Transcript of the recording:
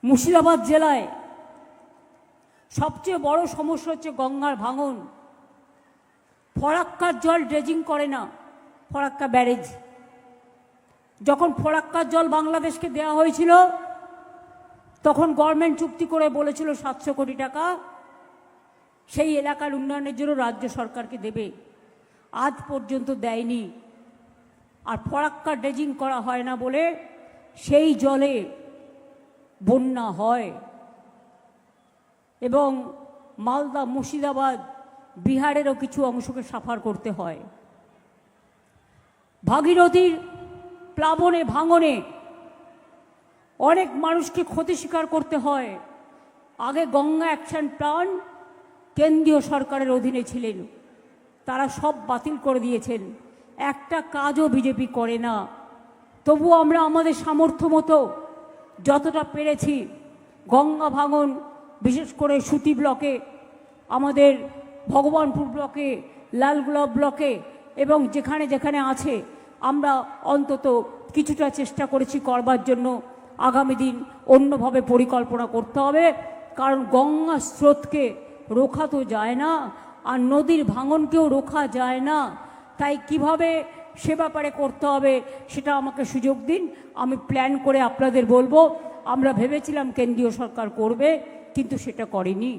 মুর্শিদাবাদ জেলায় সবচেয়ে বড় সমস্যা হচ্ছে গঙ্গার ভাঙন। ফরাক্কার জল ড্রেজিং করে না, ফরাক্কা ব্যারেজ। যখন ফরাক্কার জল বাংলাদেশকে দেওয়া হয়েছিল তখন গভর্নমেন্ট চুক্তি করে বলেছিল 700 কোটি টাকা সেই এলাকার উন্নয়নের জন্য রাজ্য সরকারকে দেবে। আজ পর্যন্ত দেয়নি। আর ফরাক্কা ড্রেজিং করা হয় না বলে সেই জলে বন্যা হয় এবং মালদা, মুর্শিদাবাদ, বিহারেরও কিছু অংশকে সাফার করতে হয়। ভাগীরথীর প্লাবনে ভাঙনে অনেক মানুষকে ক্ষতি স্বীকার করতে হয়। আগে গঙ্গা অ্যাকশন প্ল্যান কেন্দ্রীয় সরকারের অধীনে ছিলেন, তারা সব বাতিল করে দিয়েছেন। একটা কাজও বিজেপি করে না। তবুও আমরা আমাদের সামর্থ্য মতো যতটা পেরেছি গঙ্গা ভাঙন, বিশেষ করে সুতি ব্লকে, আমাদের ভগবানপুর ব্লকে, লালগোলা ব্লকে এবং যেখানে যেখানে আছে আমরা অন্তত কিছুটা চেষ্টা করেছি করবার জন্য। আগামী দিন অন্যভাবে পরিকল্পনা করতে হবে, কারণ গঙ্গা স্রোতকে রোখা তো যায় না আর নদীর ভাঙনকেও রোখা যায় না। তাই কিভাবে সে ব্যাপারে করতে হবে সেটা আমাকে সুযোগ দিন, আমি প্ল্যান করে আপনাদের বলবো। আমরা ভেবেছিলাম কেন্দ্রীয় সরকার করবে, কিন্তু সেটা করেনি।